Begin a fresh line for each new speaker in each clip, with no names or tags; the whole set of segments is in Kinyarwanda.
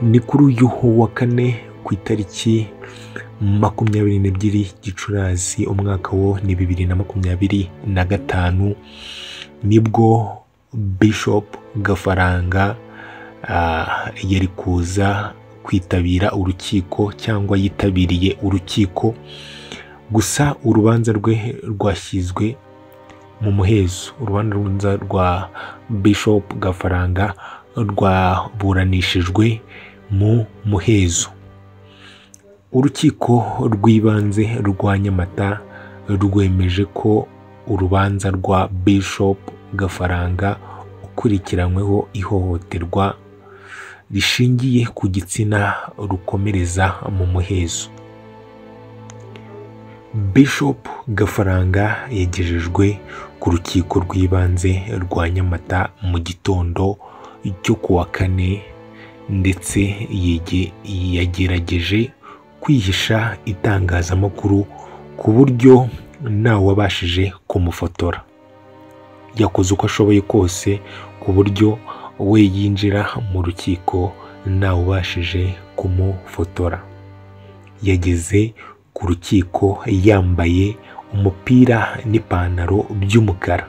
ni kuri uyu wa kane ku itariki 22 Gicurasi umwaka wo ni 2025 nibwo Bishop Gafaranga yari kuza kwitabira urukiko cyangwa yitabiriye urukiko, gusa urubanza rwe rwashyizwe mu muhezo. Urubanza rwa Bishop Gafaranga rwaburanishijwe mu muhezo. Urukiko rw'ibanze rwa Nyamata rwemeje ko urubanza rwa Bishop Gafaranga ukurikiranyweho ihohoterwa rishingiye ku gitsina rukomereza mu muhezo. Bishop Gafaranga yagejejwe ku rukiko rw'ibanze rwa Nyamata mu gitondo cyo kuwa kane, ndetse yagerageje kwihisha itangazamakuru ku buryo ntawe wabashije kumufotora. Yakoze uko ashoboye kose ku buryo we yinjira mu rukiko ntawe ubashije kumufotora. Yageze ku rukiko yambaye umupira n'ipantaro by'umukara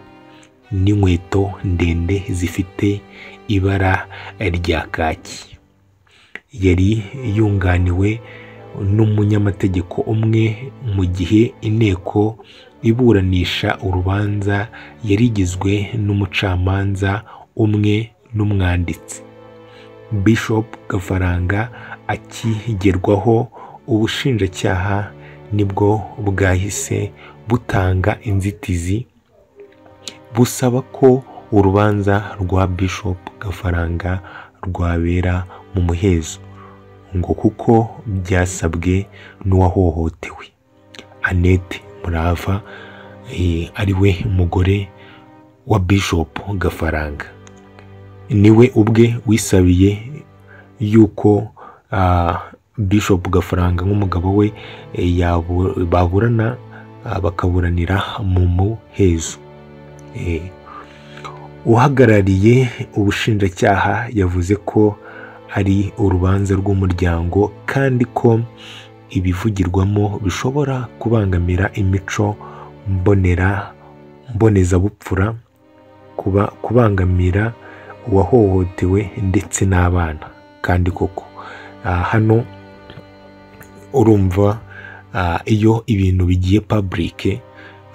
n'inkweto ndende zifite ibara rya kaki. Yari yunganiwe n'umunyamategeko umwe mu gihe inteko iburanisha urubanza yari igizwe n'umucamanza umwe n'umwanditsi. Bishop Gafaranga akigerwaho, ubushinjacyaha nibwo bwahise butanga inzitizi busaba ko urubanza rwa Bishop Gafaranga rwabera mu muhezo, ngo kuko byasabwe n'uwahohotewe. Annette Murava ari we mugore wa Bishop Gafaranga, niwe ubwe wisabiye yuko Bishop Gafaranga nk'umugabo we baburana bakaburanira mu muhezo. Uhagarariye ubushinjacyaha yavuze ko ari urubanza rw'umuryango kandi ko ibivugirwamo bishobora kubangamira imico mbonezabupfura, kubangamira uwahohotewe ndetse n'abana. Kandi koko hano urumva iyo ibintu bigiye public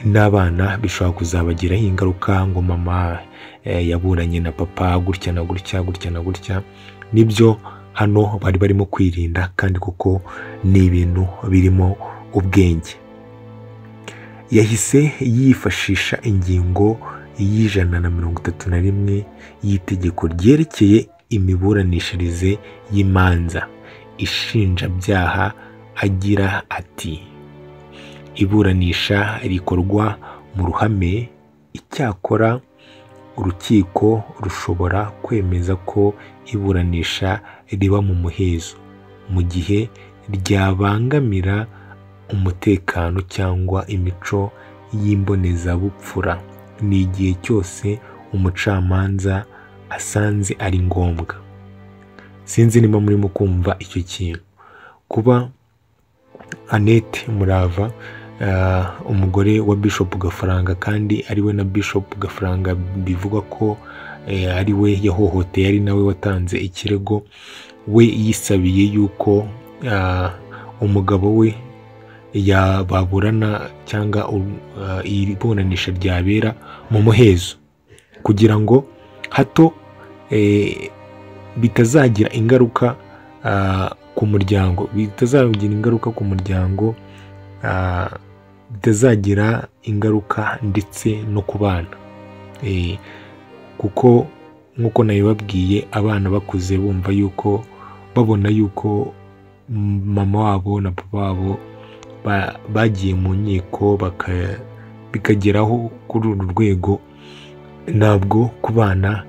n'abana bishobora kuzabagiraho ingaruka, ngo mama yaburanye na papa gutya na gutya gutya na gutya. Nibyo hano bari barimo kwirinda, kandi kuko ni ibintu birimo ubwenge. Yahise yifashisha ingingo y'131 y'itegeko ryerekeye imiburanishirize y'imanza ishinjabyaha agira ati: iburanisha rikorwa mu ruhame, icyakora urukiko rushobora kwemeza ko iburanisha riba mu muhezo mu gihe ryabangamira umutekano cyangwa imico y'imbonezabupfura, ni igihe cyose umucamanza asanze ari ngombwa. Sinzi niba murimo kumva icyo kintu. Kuba Annette Murava umugore wa Bishop Gafaranga, kandi ari we na Bishop Gafaranga bivugwa ko ari we yahohoteye, ari nawe watanze ikirego, we yisabiye yuko umugabo we yababurana cyangwa iburanisha ryabera mu muhezo, kugira ngo hato bitazagira ingaruka ku muryango, bitazagira ingaruka ndetse no ku bana, kuko nk'uko nabibabwiye, abana bakuze bumva yuko, babona yuko mama wabo na papa wabo bagiye mu nkiko bikageraho kuri uru rwego, ntabwo ku bana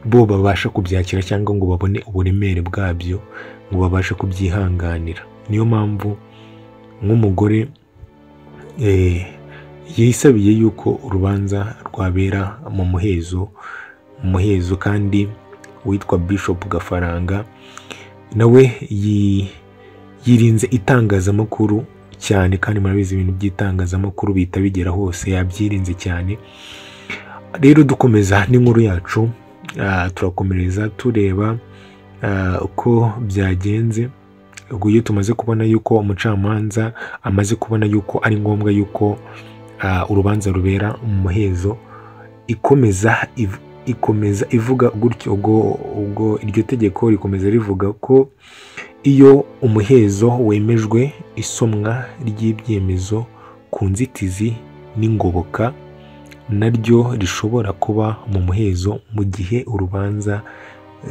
bo babasha kubyakira cyangwa ngo babone uburemere bwabyo ngo babashe kubyihanganira. Niyo mpamvu nk'umugore yisabiye yuko urubanza rwabera mu muhezo kandi witwa Bishop Gafaranga nawe yirinze itangazamakuru cyane, kandi murabizi ibintu by'itangazamakuru bihita bigera hose, yabyirinze cyane. Rero dukomeza n'inkuru yacu, turakomereza tureba uko byagenze. Ubwo iyo tumaze kubona yuko umucamanza amaze kubona yuko ari ngombwa yuko urubanza rubera mu muhezo, ikomeza ivuga gutyo. ubwo iryo tegeko rikomeza rivuga ko iyo umuhezo wemejwe, isomwa ry'ibyemezo ku nzitizi n'ingoboka naryo rishobora kuba mu muhezo mu gihe urubanza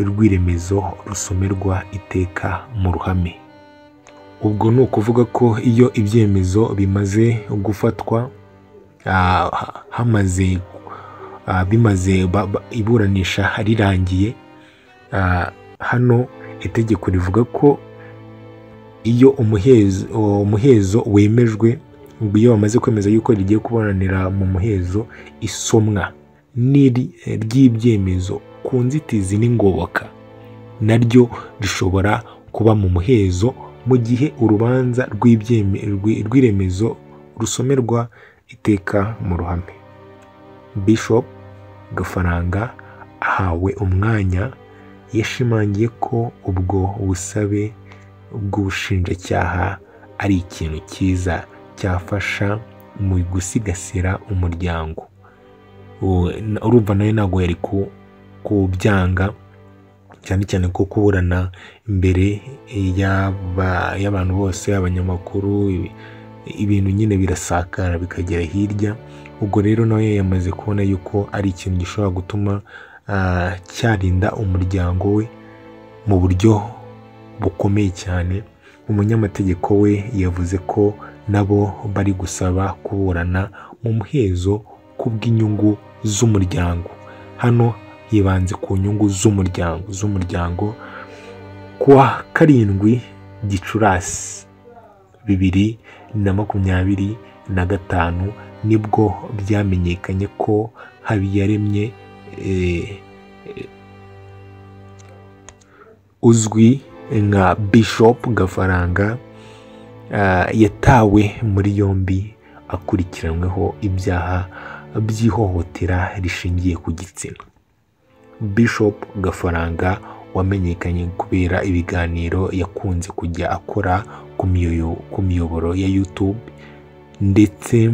rw'iremezo rusomerwa iteka mu ruhame. Ubwo ni ukuvuga ko iyo ibyemezo bimaze gufatwa, iburanisha rirangiye, hano itegeko rivuga ko iyo umuhezo wemejwe, iyo bamaze kwemeza yuko rigiye kuburanira mu muhezo, isomwa ry'ibyemezo ku nzitizi n'ingoboka naryo rishobora kuba mu muhezo mu gihe urubanza rw'iremezo rusomerwa iteka mu ruhame. Bishop Gafaranga ahawe umwanya yashimangiye ko ubwo busabe bw'ubushinjacyaha ari ikintu cyiza cyafasha mu gusigasira umuryango. Urumva nawe ntabwo yari kubyanga, cyane cyane ko kuburana imbere y'abantu bose, abanyamakuru, ibintu nyine birasakara bikagera hirya. Ubwo rero nawe yamaze kubona yuko ari ikintu gishobora gutuma cyarinda umuryango we mu buryo bukomeye cyane. Umunyamategeko we yavuze ko nabo bari gusaba kuburana mu muhezo kubw'inyungu z'umuryango. Hano yibanze ku nyungu z'umuryango. Kuwa 7 Gicurasi 2025 nibwo byamenyekanye ko Habiyaremye uzwi nka Bishop Gafaranga yatawe muri yombi akurikiranyweho ibyaha by'ihohotera rishingiye ku gitsina. Bishop Gafaranga wamenyekanye kubera ibiganiro yakunze kujya akora ku miyoboro ya YouTube, ndetse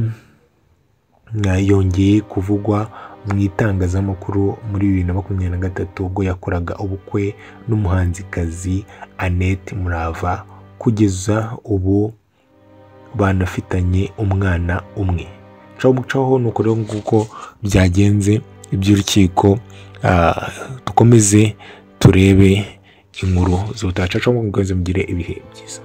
yongeye kuvugwa mu itangazamakuru muri 2023 ubwo yakoraga ubukwe n'umuhanzikazi Annette Murava. Kugeza ubu banafitanye umwana umwe. Caho nuko rero nguko byagenze iby'urukiko. Dukomeze turebe inkuru z'ubutaha. Caho mugeze mugire ibihe byiza.